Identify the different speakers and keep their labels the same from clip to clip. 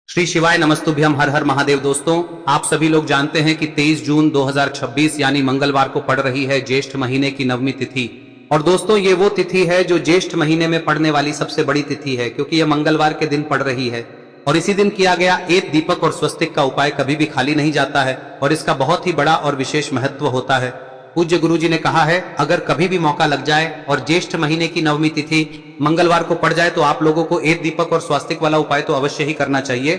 Speaker 1: श्री शिवाय नमस्तुभ्यम। हर हर महादेव। दोस्तों, आप सभी लोग जानते हैं कि 23 जून 2026 यानी मंगलवार को पड़ रही है ज्येष्ठ महीने की नवमी तिथि। और दोस्तों, ये वो तिथि है जो ज्येष्ठ महीने में पड़ने वाली सबसे बड़ी तिथि है, क्योंकि यह मंगलवार के दिन पड़ रही है। और इसी दिन किया गया एक दीपक और स्वस्तिक का उपाय कभी भी खाली नहीं जाता है और इसका बहुत ही बड़ा और विशेष महत्व होता है। पूज्य गुरुजी ने कहा है, अगर कभी भी मौका लग जाए और ज्येष्ठ महीने की नवमी तिथि मंगलवार को पड़ जाए तो आप लोगों को एक दीपक और स्वास्तिक वाला उपाय तो अवश्य ही करना चाहिए।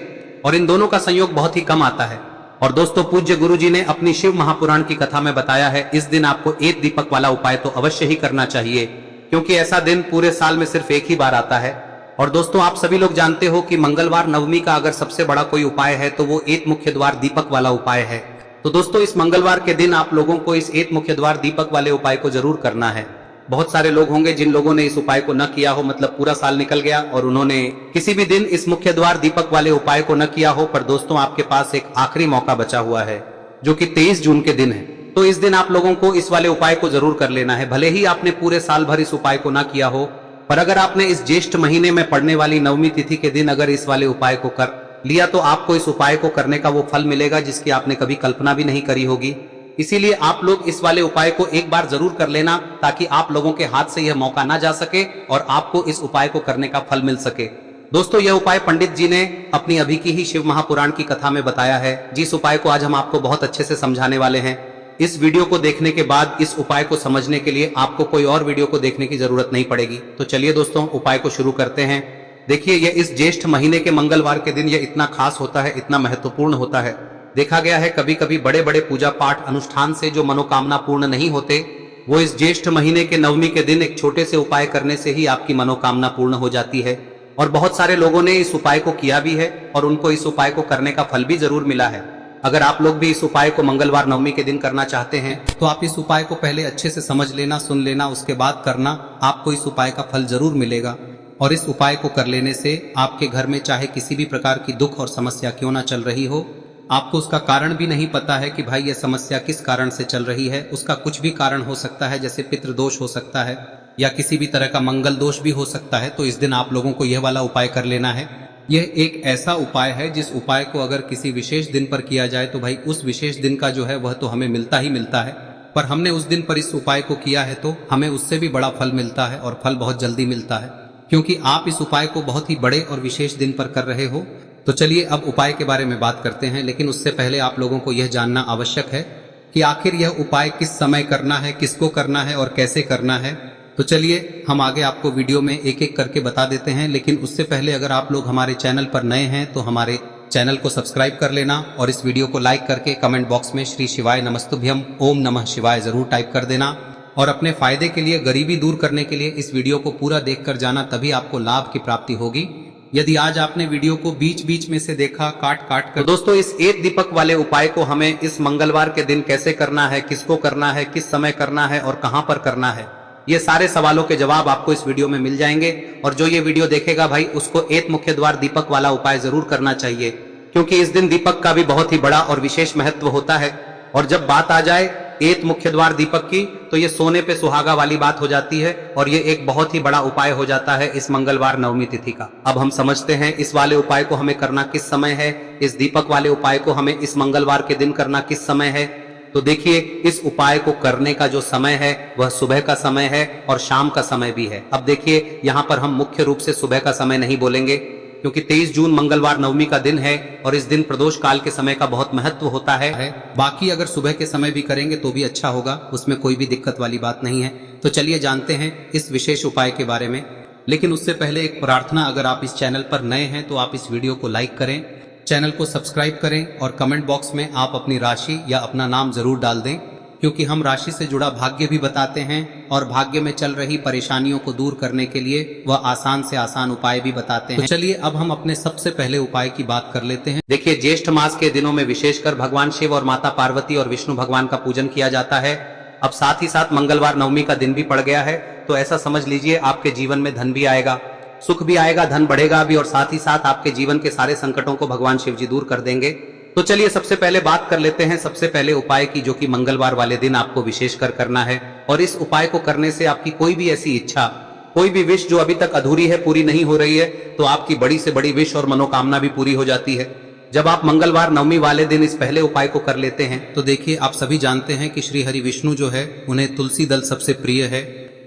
Speaker 1: और इन दोनों का संयोग बहुत ही कम आता है। और दोस्तों, पूज्य गुरुजी ने अपनी शिव महापुराण की कथा में बताया है, इस दिन आपको एक दीपक वाला उपाय तो अवश्य ही करना चाहिए, क्योंकि ऐसा दिन पूरे साल में सिर्फ एक ही बार आता है। और दोस्तों, आप सभी लोग जानते हो कि मंगलवार नवमी का अगर सबसे बड़ा कोई उपाय है तो वो एक मुख्य द्वार दीपक वाला उपाय है। तो दोस्तों, इस मंगलवार के दिन आप लोगों को इस एक मुख्य द्वार दीपक वाले उपाय को जरूर करना है। बहुत सारे लोग होंगे जिन लोगों ने इस उपाय को न किया हो, मतलब पूरा साल निकल गया और उन्होंने किसी भी दिन इस मुख्य द्वार दीपक वाले उपाय को न किया हो। पर दोस्तों, आपके पास एक आखिरी मौका बचा हुआ है, जो कि 23 जून के दिन है। तो इस दिन आप लोगों को इस वाले उपाय को जरूर कर लेना है। भले ही आपने पूरे साल भर इस उपाय को न किया हो, पर अगर आपने इस ज्येष्ठ महीने में पड़ने वाली नवमी तिथि के दिन अगर इस वाले उपाय को कर लिया तो आपको इस उपाय को करने का वो फल मिलेगा जिसकी आपने कभी कल्पना भी नहीं करी होगी। इसीलिए आप लोग इस वाले उपाय को एक बार जरूर कर लेना, ताकि आप लोगों के हाथ से यह मौका ना जा सके और आपको इस उपाय को करने का फल मिल सके। दोस्तों, यह उपाय पंडित जी ने अपनी अभी की ही शिव महापुराण की कथा में बताया है, जिस उपाय को आज हम आपको बहुत अच्छे से समझाने वाले हैं। इस वीडियो को देखने के बाद इस उपाय को समझने के लिए आपको कोई और वीडियो को देखने की जरूरत नहीं पड़ेगी। तो चलिए दोस्तों, उपाय को शुरू करते हैं। देखिए, यह इस ज्येष्ठ महीने के मंगलवार के दिन यह इतना खास होता है, इतना महत्वपूर्ण होता है। देखा गया है कभी कभी बड़े बड़े पूजा पाठ अनुष्ठान से जो मनोकामना पूर्ण नहीं होते, वो इस ज्येष्ठ महीने के नवमी के दिन एक छोटे से उपाय करने से ही आपकी मनोकामना पूर्ण हो जाती है। और बहुत सारे लोगों ने इस उपाय को किया भी है और उनको इस उपाय को करने का फल भी जरूर मिला है। अगर आप लोग भी इस उपाय को मंगलवार नवमी के दिन करना चाहते हैं तो आप इस उपाय को पहले अच्छे से समझ लेना, सुन लेना, उसके बाद करना। आपको इस उपाय का फल जरूर मिलेगा। और इस उपाय को कर लेने से आपके घर में चाहे किसी भी प्रकार की दुख और समस्या क्यों ना चल रही हो, आपको उसका कारण भी नहीं पता है कि भाई यह समस्या किस कारण से चल रही है, उसका कुछ भी कारण हो सकता है, जैसे पितृदोष हो सकता है या किसी भी तरह का मंगल दोष भी हो सकता है। तो इस दिन आप लोगों को यह वाला उपाय कर लेना है। यह एक ऐसा उपाय है जिस उपाय को अगर किसी विशेष दिन पर किया जाए तो भाई उस विशेष दिन का जो है वह तो हमें मिलता ही मिलता है। पर हमने उस दिन पर इस उपाय को किया है तो हमें उससे भी बड़ा फल मिलता है और फल बहुत जल्दी मिलता है, क्योंकि आप इस उपाय को बहुत ही बड़े और विशेष दिन पर कर रहे हो। तो चलिए अब उपाय के बारे में बात करते हैं, लेकिन उससे पहले आप लोगों को यह जानना आवश्यक है कि आखिर यह उपाय किस समय करना है, किसको करना है और कैसे करना है। तो चलिए हम आगे आपको वीडियो में एक एक करके बता देते हैं, लेकिन उससे पहले अगर आप लोग हमारे चैनल पर नए हैं तो हमारे चैनल को सब्सक्राइब कर लेना और इस वीडियो को लाइक करके कमेंट बॉक्स में श्री शिवाय नमस्तुभ्यम ओम नमः शिवाय जरूर टाइप कर देना। और अपने फायदे के लिए, गरीबी दूर करने के लिए इस वीडियो को पूरा देखकर जाना, तभी आपको लाभ की प्राप्ति होगी। यदि आज आपने वीडियो को बीच बीच में से देखा काट काट कर, दोस्तों इस एक दीपक वाले उपाय को हमें इस मंगलवार के दिन कैसे करना है, किसको करना है, किस समय करना है और कहां पर करना है, ये सारे सवालों के जवाब आपको इस वीडियो में मिल जाएंगे। और जो ये वीडियो देखेगा भाई, उसको एक मुख्य द्वार दीपक वाला उपाय जरूर करना चाहिए, क्योंकि इस दिन दीपक का भी बहुत ही बड़ा और विशेष महत्व होता है। और जब बात आ जाए एक मुख्य द्वार दीपक की, तो ये सोने पे सुहागा वाली बात हो जाती है और ये एक बहुत ही बड़ा उपाय हो जाता है इस मंगलवार नवमी तिथि का। अब हम समझते हैं इस वाले उपाय को हमें करना किस समय है, इस दीपक वाले उपाय को हमें इस मंगलवार के दिन करना किस समय है। तो देखिए, इस उपाय को करने का जो समय है वह सुबह का समय है और शाम का समय भी है। अब देखिए, यहाँ पर हम मुख्य रूप से सुबह का समय नहीं बोलेंगे, क्योंकि 23 जून मंगलवार नवमी का दिन है और इस दिन प्रदोष काल के समय का बहुत महत्व होता है। बाकी अगर सुबह के समय भी करेंगे तो भी अच्छा होगा, उसमें कोई भी दिक्कत वाली बात नहीं है। तो चलिए जानते हैं इस विशेष उपाय के बारे में। लेकिन उससे पहले एक प्रार्थना, अगर आप इस चैनल पर नए हैं तो आप इस वीडियो को लाइक करें, चैनल को सब्सक्राइब करें और कमेंट बॉक्स में आप अपनी राशि या अपना नाम जरूर डाल दें, क्योंकि हम राशि से जुड़ा भाग्य भी बताते हैं और भाग्य में चल रही परेशानियों को दूर करने के लिए वह आसान से आसान उपाय भी बताते हैं। तो चलिए अब हम अपने सबसे पहले उपाय की बात कर लेते हैं। देखिए, ज्येष्ठ मास के दिनों में विशेषकर भगवान शिव और माता पार्वती और विष्णु भगवान का पूजन किया जाता है। अब साथ ही साथ मंगलवार नवमी का दिन भी पड़ गया है, तो ऐसा समझ लीजिए आपके जीवन में धन भी आएगा, सुख भी आएगा, धन बढ़ेगा भी और साथ ही साथ आपके जीवन के सारे संकटों को भगवान शिव जी दूर कर देंगे। तो चलिए सबसे पहले बात कर लेते हैं सबसे पहले उपाय की, जो कि मंगलवार वाले दिन आपको विशेषकर करना है। और इस उपाय को करने से आपकी कोई भी ऐसी इच्छा, कोई भी विश जो अभी तक अधूरी है, पूरी नहीं हो रही है, तो आपकी बड़ी से बड़ी विश और मनोकामना भी पूरी हो जाती है। जब आप मंगलवार नवमी वाले दिन इस पहले उपाय को कर लेते हैं तो देखिए, आप सभी जानते हैं कि श्री हरि विष्णु जो है उन्हें तुलसी दल सबसे प्रिय है।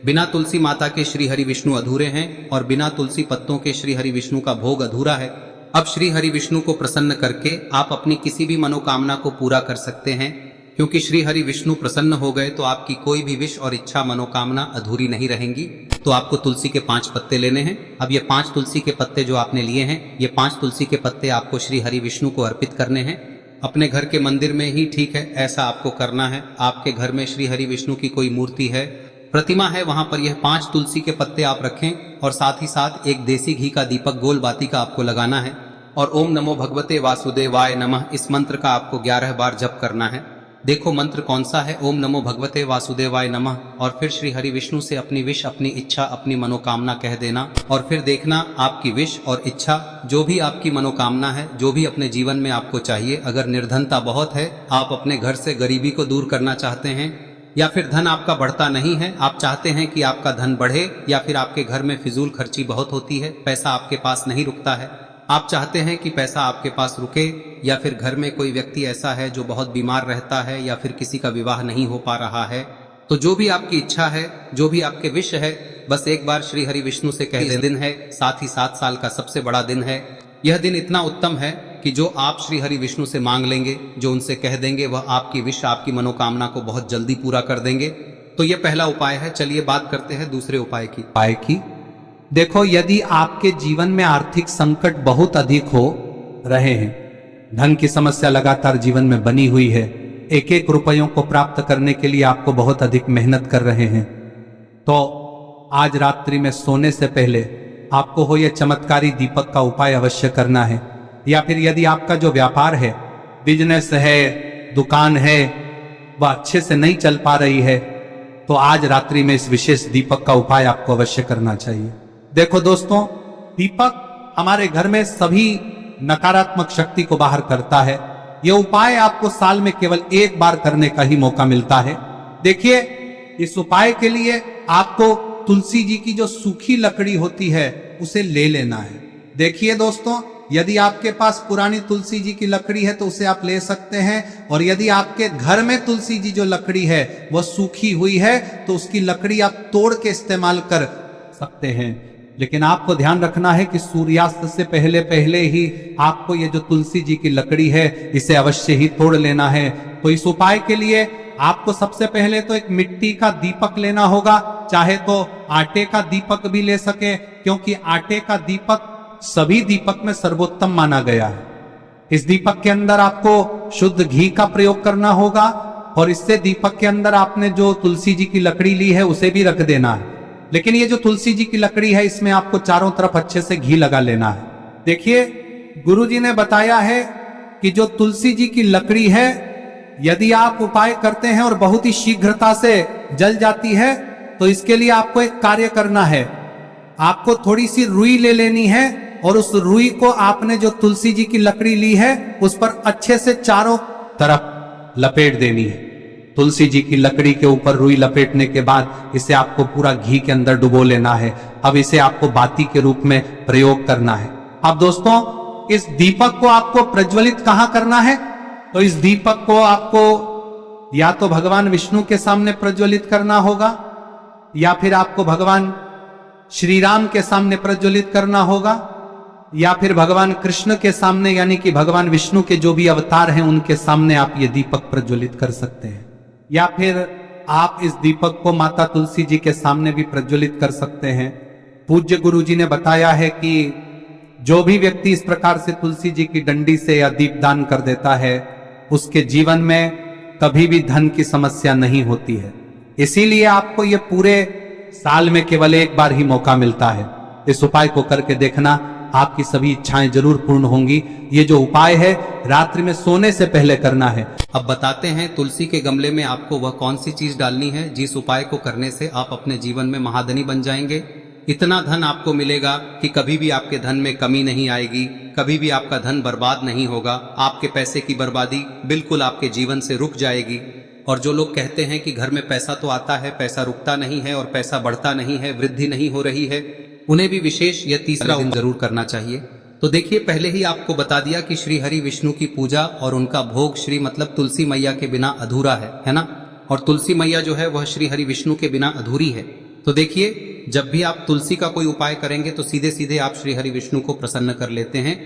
Speaker 1: बिना तुलसी माता के श्री हरि विष्णु अधूरे हैं और बिना तुलसी पत्तों के श्री हरि विष्णु का भोग अधूरा है। अब श्री हरि विष्णु को प्रसन्न करके आप अपनी किसी भी मनोकामना को पूरा कर सकते हैं, क्योंकि श्री हरि विष्णु प्रसन्न हो गए तो आपकी कोई भी विश और इच्छा मनोकामना अधूरी नहीं रहेंगी। तो आपको तुलसी के 5 पत्ते लेने हैं। अब ये 5 तुलसी के पत्ते जो आपने लिए हैं, ये 5 तुलसी के पत्ते आपको श्री हरि विष्णु को अर्पित करने हैं। अपने घर के मंदिर में ही ठीक है, ऐसा आपको करना है। आपके घर में श्री हरि विष्णु की कोई मूर्ति है, प्रतिमा है, वहां पर यह 5 तुलसी के पत्ते आप रखें और साथ ही साथ एक देसी घी का दीपक गोल बाती का आपको लगाना है और ओम नमो भगवते वासुदेवाय नमः इस मंत्र का आपको 11 बार जप करना है। देखो मंत्र कौन सा है, ओम नमो भगवते वासुदेवाय नमः, और फिर श्री हरि विष्णु से अपनी विश, अपनी इच्छा, अपनी मनोकामना कह देना और फिर देखना आपकी विश और इच्छा, जो भी आपकी मनोकामना है, जो भी अपने जीवन में आपको चाहिए। अगर निर्धनता बहुत है, आप अपने घर से गरीबी को दूर करना चाहते हैं, या फिर धन आपका बढ़ता नहीं है, आप चाहते हैं कि आपका धन बढ़े, या फिर आपके घर में फिजूल खर्ची बहुत होती है, पैसा आपके पास नहीं रुकता है, आप चाहते हैं कि पैसा आपके पास रुके, या फिर घर में कोई व्यक्ति ऐसा है जो बहुत बीमार रहता है, या फिर किसी का विवाह नहीं हो पा रहा है, तो जो भी आपकी इच्छा है, जो भी आपके विश है, बस एक बार श्री हरि विष्णु से कह दिन है। साथ ही 7 साल का सबसे बड़ा दिन है। यह दिन इतना उत्तम है कि जो आप श्री हरि विष्णु से मांग लेंगे, जो उनसे कह देंगे, वह आपकी विश, आपकी मनोकामना को बहुत जल्दी पूरा कर देंगे। तो यह पहला उपाय है। चलिए बात करते हैं दूसरे उपाय की।
Speaker 2: देखो, यदि आपके जीवन में आर्थिक संकट बहुत अधिक हो रहे हैं, धन की समस्या लगातार जीवन में बनी हुई है, एक एक रुपयों को प्राप्त करने के लिए आपको बहुत अधिक मेहनत कर रहे हैं, तो आज रात्रि में सोने से पहले आपको हो यह चमत्कारी दीपक का उपाय अवश्य करना है। या फिर यदि आपका जो व्यापार है, बिजनेस है, दुकान है, वह अच्छे से नहीं चल पा रही है, तो आज रात्रि में इस विशेष दीपक का उपाय आपको अवश्य करना चाहिए। देखो दोस्तों, दीपक हमारे घर में सभी नकारात्मक शक्ति को बाहर करता है। यह उपाय आपको साल में केवल 1 बार करने का ही मौका मिलता है। देखिए, इस उपाय के लिए आपको तुलसी जी की जो सूखी लकड़ी होती है उसे ले लेना है। देखिए दोस्तों, यदि आपके पास पुरानी तुलसी जी की लकड़ी है तो उसे आप ले सकते हैं, और यदि आपके घर में तुलसी जी जो लकड़ी है वह सूखी हुई है तो उसकी लकड़ी आप तोड़ के इस्तेमाल कर सकते हैं। लेकिन आपको ध्यान रखना है कि सूर्यास्त से पहले पहले ही आपको ये जो तुलसी जी की लकड़ी है इसे अवश्य ही तोड़ लेना है। तो इस उपाय के लिए आपको सबसे पहले तो एक मिट्टी का दीपक लेना होगा, चाहे तो आटे का दीपक भी ले सके, क्योंकि आटे का दीपक सभी दीपक में सर्वोत्तम माना गया है। इस दीपक के अंदर आपको शुद्ध घी का प्रयोग करना होगा, और इससे दीपक के अंदर आपने जो तुलसी जी की लकड़ी ली है उसे भी रख देना है। लेकिन ये जो तुलसी जी की लकड़ी है, इसमें आपको चारों तरफ अच्छे से घी लगा लेना है। देखिए, गुरुजी ने बताया है कि जो तुलसी जी की लकड़ी है, यदि आप उपाय करते हैं और बहुत ही शीघ्रता से जल जाती है, तो इसके लिए आपको एक कार्य करना है। आपको थोड़ी सी रुई ले लेनी है और उस रुई को आपने जो तुलसी जी की लकड़ी ली है उस पर अच्छे से चारों तरफ लपेट देनी है। तुलसी जी की लकड़ी के ऊपर रुई लपेटने के बाद इसे आपको पूरा घी के अंदर डुबो लेना है। अब इसे आपको बाती के रूप में प्रयोग करना है। अब दोस्तों, इस दीपक को आपको प्रज्वलित कहां करना है? तो इस दीपक को आपको या तो भगवान विष्णु के सामने प्रज्वलित करना होगा, या फिर आपको भगवान श्री राम के सामने प्रज्वलित करना होगा, या फिर भगवान कृष्ण के सामने, यानी कि भगवान विष्णु के जो भी अवतार हैं उनके सामने आप ये दीपक प्रज्वलित कर सकते हैं। या फिर आप इस दीपक को माता तुलसी जी के सामने भी प्रज्वलित कर सकते हैं। पूज्य गुरु जी ने बताया है कि जो भी व्यक्ति इस प्रकार से तुलसी जी की डंडी से या दीपदान कर देता है, उसके जीवन में कभी भी धन की समस्या नहीं होती है। इसीलिए आपको ये पूरे साल में केवल 1 बार ही मौका मिलता है। इस उपाय को करके देखना, आपकी सभी इच्छाएं जरूर पूर्ण होंगी। ये जो उपाय है रात्रि में सोने से पहले करना है।
Speaker 1: अब बताते हैं तुलसी के गमले में आपको वह कौन सी चीज डालनी है जिस उपाय को करने से आप अपने जीवन में महाधनी बन जाएंगे। इतना धन आपको मिलेगा कि कभी भी आपके धन में कमी नहीं आएगी, कभी भी आपका धन बर्बाद नहीं होगा। आपके पैसे की बर्बादी बिल्कुल आपके जीवन से रुक जाएगी। और जो लोग कहते हैं कि घर में पैसा तो आता है, पैसा रुकता नहीं है और पैसा बढ़ता नहीं है, वृद्धि नहीं हो रही है, उन्हें भी विशेष यह तीसरा दिन जरूर करना चाहिए। तो देखिए, पहले ही आपको बता दिया कि श्री हरि विष्णु की पूजा और उनका भोग श्री मतलब तुलसी मैया के बिना अधूरा है ना। और तुलसी मैया जो है वह श्री हरि विष्णु के बिना अधूरी है। तो देखिए, जब भी आप तुलसी का कोई उपाय करेंगे तो सीधे सीधे आप श्री हरि विष्णु को प्रसन्न कर लेते हैं।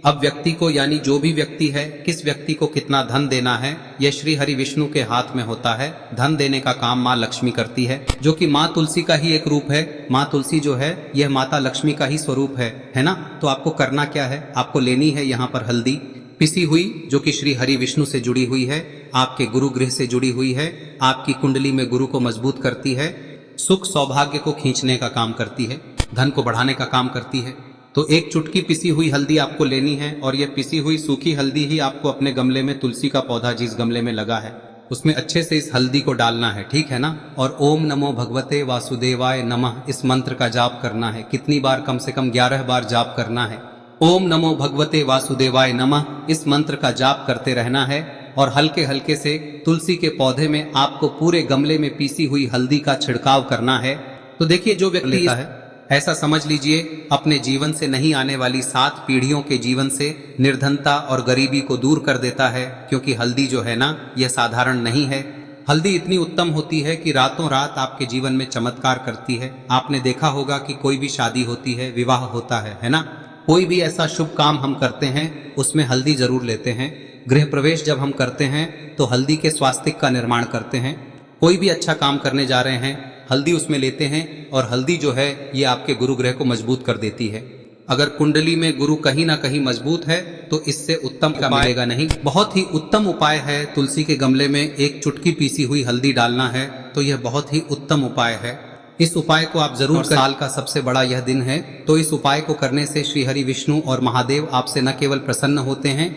Speaker 1: अब व्यक्ति को, यानी जो भी व्यक्ति है, किस व्यक्ति को कितना धन देना है, यह श्री हरि विष्णु के हाथ में होता है। धन देने का काम माँ लक्ष्मी करती है, जो कि माँ तुलसी का ही एक रूप है। माँ तुलसी जो है यह माता लक्ष्मी का ही स्वरूप है ना। तो आपको करना क्या है, आपको लेनी है यहाँ पर हल्दी पिसी हुई, जो कि श्री हरि विष्णु से जुड़ी हुई है, आपके गुरु गृह से जुड़ी हुई है, आपकी कुंडली में गुरु को मजबूत करती है, सुख सौभाग्य को खींचने का काम करती है, धन को बढ़ाने का काम करती है। तो एक चुटकी पिसी हुई हल्दी आपको लेनी है और यह पिसी हुई सूखी हल्दी ही आपको अपने गमले में, तुलसी का पौधा जिस गमले में लगा है उसमें अच्छे से इस हल्दी को डालना है, ठीक है ना। और ओम नमो भगवते वासुदेवाय नमः इस मंत्र का जाप करना है। कितनी बार? कम से कम 11 बार जाप करना है। ओम नमो भगवते वासुदेवाय नमः इस मंत्र का जाप करते रहना है और हल्के हल्के से तुलसी के पौधे में आपको पूरे गमले में पीसी हुई हल्दी का छिड़काव करना है। तो देखिए, जो व्यक्ति लेता है, ऐसा समझ लीजिए अपने जीवन से नहीं आने वाली 7 पीढ़ियों के जीवन से निर्धनता और गरीबी को दूर कर देता है। क्योंकि हल्दी जो है ना, यह साधारण नहीं है। हल्दी इतनी उत्तम होती है कि रातों रात आपके जीवन में चमत्कार करती है। आपने देखा होगा कि कोई भी शादी होती है, विवाह होता है ना, कोई भी ऐसा शुभ काम हम करते हैं उसमें हल्दी जरूर लेते हैं। गृह प्रवेश जब हम करते हैं तो हल्दी के स्वास्तिक का निर्माण करते हैं। कोई भी अच्छा काम करने जा रहे हैं, हल्दी उसमें लेते हैं और हल्दी जो है ये आपके गुरु ग्रह को मजबूत कर देती है। अगर कुंडली में गुरु कहीं ना कहीं मजबूत है तो इससे उत्तम का मिलेगा नहीं। बहुत ही उत्तम उपाय है, तुलसी के गमले में एक चुटकी पीसी हुई हल्दी डालना है। तो यह बहुत ही उत्तम उपाय है। इस उपाय को आप जरूर करें। साल का सबसे बड़ा यह दिन है, तो इस उपाय को करने से श्री हरि विष्णु और महादेव आपसे न केवल प्रसन्न होते हैं,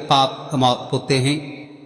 Speaker 1: पाप होते हैं,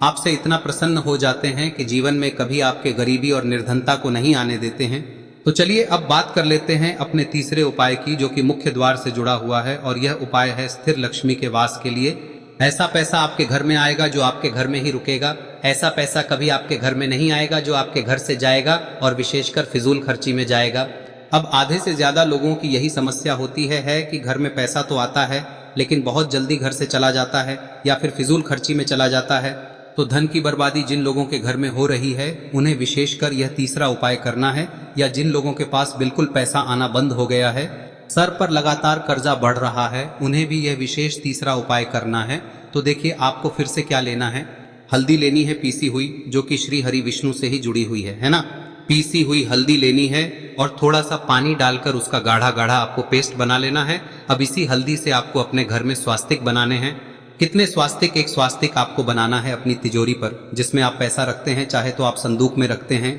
Speaker 1: आपसे इतना प्रसन्न हो जाते हैं कि जीवन में कभी आपके गरीबी और निर्धनता को नहीं आने देते हैं। तो चलिए अब बात कर लेते हैं अपने तीसरे उपाय की, जो कि मुख्य द्वार से जुड़ा हुआ है। और यह उपाय है स्थिर लक्ष्मी के वास के लिए। ऐसा पैसा आपके घर में आएगा जो आपके घर में ही रुकेगा। ऐसा पैसा कभी आपके घर में नहीं आएगा जो आपके घर से जाएगा और विशेषकर फिजूल खर्ची में जाएगा। अब आधे से ज्यादा लोगों की यही समस्या होती है कि घर में पैसा तो आता है लेकिन बहुत जल्दी घर से चला जाता है या फिर फिजूल खर्ची में चला जाता है। तो धन की बर्बादी जिन लोगों के घर में हो रही है उन्हें विशेषकर यह तीसरा उपाय करना है। या जिन लोगों के पास बिल्कुल पैसा आना बंद हो गया है, सर पर लगातार कर्जा बढ़ रहा है, उन्हें भी यह विशेष तीसरा उपाय करना है। तो देखिए, आपको फिर से क्या लेना है, हल्दी लेनी है पीसी हुई, जो कि श्री हरि विष्णु से ही जुड़ी हुई है ना। पीसी हुई हल्दी लेनी है और थोड़ा सा पानी डालकर उसका गाढ़ा गाढ़ा आपको पेस्ट बना लेना है। अब इसी हल्दी से आपको अपने घर में स्वास्तिक बनाने हैं। कितने स्वास्तिक? एक स्वास्तिक आपको बनाना है अपनी तिजोरी पर, जिसमें आप पैसा रखते हैं। चाहे तो आप संदूक में रखते हैं,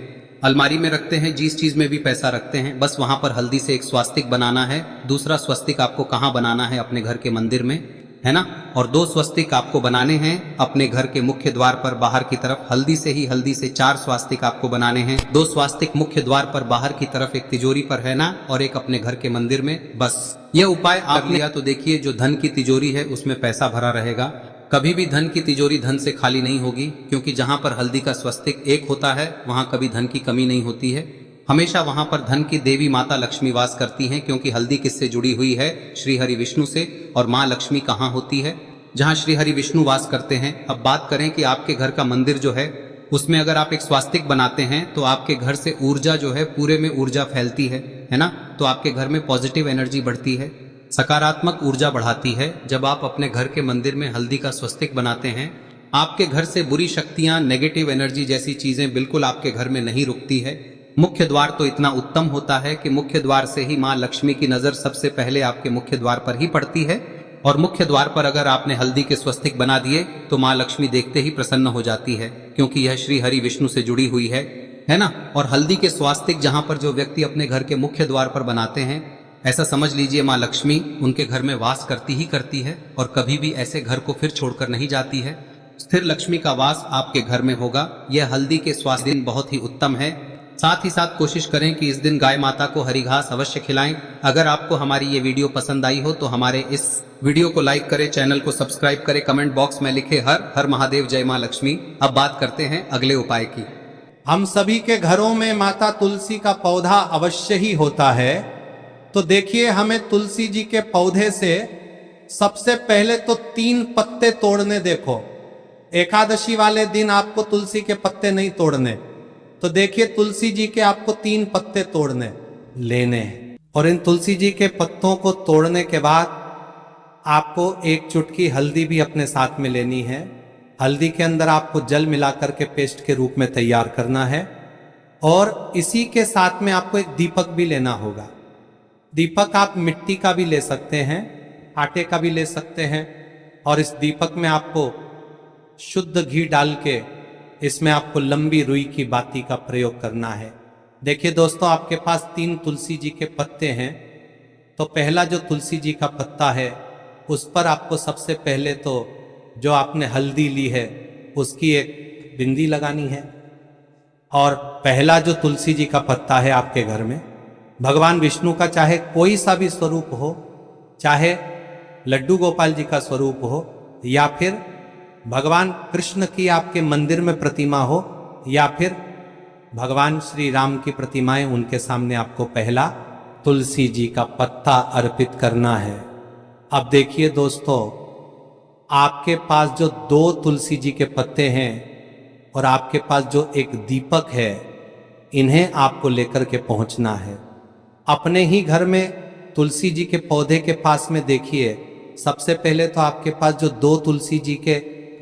Speaker 1: अलमारी में रखते हैं, जिस चीज में भी पैसा रखते हैं, बस वहां पर हल्दी से एक स्वास्तिक बनाना है। दूसरा स्वस्तिक आपको कहाँ बनाना है? अपने घर के मंदिर में, है ना। और 2 स्वस्तिक आपको बनाने हैं अपने घर के मुख्य द्वार पर बाहर की तरफ। हल्दी से 4 स्वास्तिक आपको बनाने हैं। 2 स्वास्तिक मुख्य द्वार पर बाहर की तरफ, एक तिजोरी पर, है ना, और एक अपने घर के मंदिर में। बस यह उपाय आप लिया तो देखिए, जो धन की तिजोरी है उसमें पैसा भरा रहेगा। कभी भी धन की तिजोरी धन से खाली नहीं होगी, क्योंकि जहां पर हल्दी का स्वस्तिक एक होता है वहां कभी धन की कमी नहीं होती है। हमेशा वहां पर धन की देवी माता लक्ष्मी वास करती हैं, क्योंकि हल्दी किससे जुड़ी हुई है? श्री हरि विष्णु से। और माँ लक्ष्मी कहाँ होती है? जहाँ श्री हरि विष्णु वास करते हैं। अब बात करें कि आपके घर का मंदिर जो है उसमें अगर आप एक स्वास्तिक बनाते हैं तो आपके घर से ऊर्जा जो है, पूरे में ऊर्जा फैलती है ना। तो आपके घर में पॉजिटिव एनर्जी बढ़ती है, सकारात्मक ऊर्जा बढ़ाती है। जब आप अपने घर के मंदिर में हल्दी का स्वस्तिक बनाते हैं, आपके घर से बुरी शक्तियां, नेगेटिव एनर्जी जैसी चीजें बिल्कुल आपके घर में नहीं रुकती है। मुख्य द्वार तो इतना उत्तम होता है कि मुख्य द्वार से ही माँ लक्ष्मी की नजर सबसे पहले आपके मुख्य द्वार पर ही पड़ती है। और मुख्य द्वार पर अगर आपने हल्दी के स्वस्तिक बना दिए तो माँ लक्ष्मी देखते ही प्रसन्न हो जाती है, क्योंकि यह श्री हरि विष्णु से जुड़ी हुई है ना। और हल्दी के स्वास्तिक जहां पर जो व्यक्ति अपने घर के मुख्य द्वार पर बनाते हैं, ऐसा समझ लीजिए माँ लक्ष्मी उनके घर में वास करती ही करती है और कभी भी ऐसे घर को फिर छोड़कर नहीं जाती है। स्थिर लक्ष्मी का वास आपके घर में होगा। यह हल्दी के स्वास्थ्य दिन बहुत ही उत्तम है। साथ ही साथ कोशिश करें कि इस दिन गाय माता को हरी घास अवश्य खिलाएं। अगर आपको हमारी ये वीडियो पसंद आई हो तो हमारे इस वीडियो को लाइक करें, चैनल को सब्सक्राइब करें, कमेंट बॉक्स में लिखे हर हर महादेव, जय मां लक्ष्मी। अब बात करते हैं अगले उपाय की।
Speaker 2: हम सभी के घरों में माता तुलसी का पौधा अवश्य ही होता है। तो देखिए, हमें तुलसी जी के पौधे से सबसे पहले तो 3 पत्ते तोड़ने। देखो, एकादशी वाले दिन आपको तुलसी के पत्ते नहीं तोड़ने। तो देखिए, तुलसी जी के आपको 3 पत्ते तोड़ने लेने हैं। और इन तुलसी जी के पत्तों को तोड़ने के बाद आपको 1 चुटकी हल्दी भी अपने साथ में लेनी है। हल्दी के अंदर आपको जल मिलाकर के पेस्ट के रूप में तैयार करना है। और इसी के साथ में आपको एक दीपक भी लेना होगा। दीपक आप मिट्टी का भी ले सकते हैं, आटे का भी ले सकते हैं। और इस दीपक में आपको शुद्ध घी डाल के इसमें आपको लंबी रुई की बाती का प्रयोग करना है। देखिए दोस्तों, आपके पास 3 तुलसी जी के पत्ते हैं। तो पहला जो तुलसी जी का पत्ता है उस पर आपको सबसे पहले तो जो आपने हल्दी ली है उसकी एक बिंदी लगानी है। और पहला जो तुलसी जी का पत्ता है आपके घर में, भगवान विष्णु का चाहे कोई सा भी स्वरूप हो, चाहे लड्डू गोपाल जी का स्वरूप हो, या फिर भगवान कृष्ण की आपके मंदिर में प्रतिमा हो, या फिर भगवान श्री राम की प्रतिमाएं, उनके सामने आपको पहला तुलसी जी का पत्ता अर्पित करना है। अब देखिए दोस्तों, आपके पास जो 2 तुलसी जी के पत्ते हैं और आपके पास जो एक दीपक है, इन्हें आपको लेकर के पहुंचना है। अपने ही घर में तुलसी जी के पौधे के पास में देखिए, सबसे पहले तो आपके पास जो 2 तुलसी जी के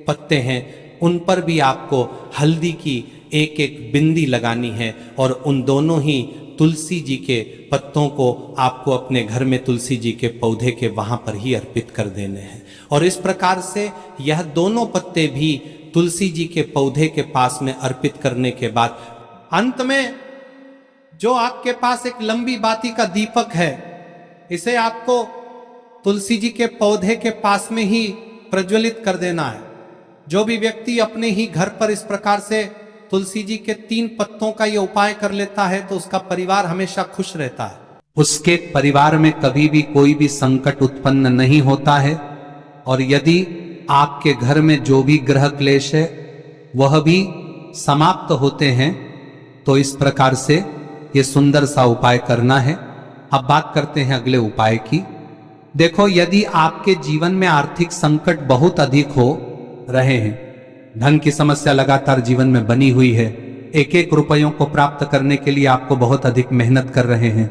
Speaker 2: पत्ते हैं उन पर भी आपको हल्दी की एक एक बिंदी लगानी है। और उन दोनों ही तुलसी जी के पत्तों को आपको अपने घर में तुलसी जी के पौधे के वहां पर ही अर्पित कर देने हैं। और इस प्रकार से यह दोनों पत्ते भी तुलसी जी के पौधे के पास में अर्पित करने के बाद अंत में जो आपके पास एक लंबी बाती का दीपक है, इसे आपको तुलसी जी के पौधे के पास में ही प्रज्वलित कर देना है। जो भी व्यक्ति अपने ही घर पर इस प्रकार से तुलसी जी के 3 पत्तों का ये उपाय कर लेता है तो उसका परिवार हमेशा खुश रहता है। उसके परिवार में कभी भी कोई भी संकट उत्पन्न नहीं होता है। और यदि आपके घर में जो भी ग्रह क्लेश है वह भी समाप्त होते हैं। तो इस प्रकार से ये सुंदर सा उपाय करना है। अब बात करते हैं अगले उपाय की। देखो, यदि आपके जीवन में आर्थिक संकट बहुत अधिक हो रहे हैं, धन की समस्या लगातार जीवन में बनी हुई है, एक एक रुपयों को प्राप्त करने के लिए आपको बहुत अधिक मेहनत कर रहे हैं,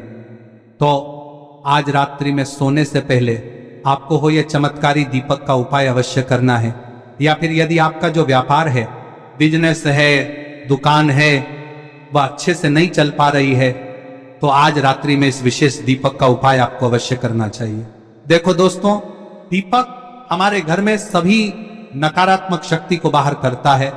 Speaker 2: तो आज रात्रि में सोने से पहले आपको हो यह चमत्कारी दीपक का उपाय अवश्य करना है। या फिर यदि आपका जो व्यापार है, बिजनेस है, दुकान है, वह अच्छे से नहीं चल पा रही है, तो आज रात्रि में इस विशेष दीपक का उपाय आपको अवश्य करना चाहिए। देखो दोस्तों, दीपक हमारे घर में सभी नकारात्मक शक्ति को बाहर करता है।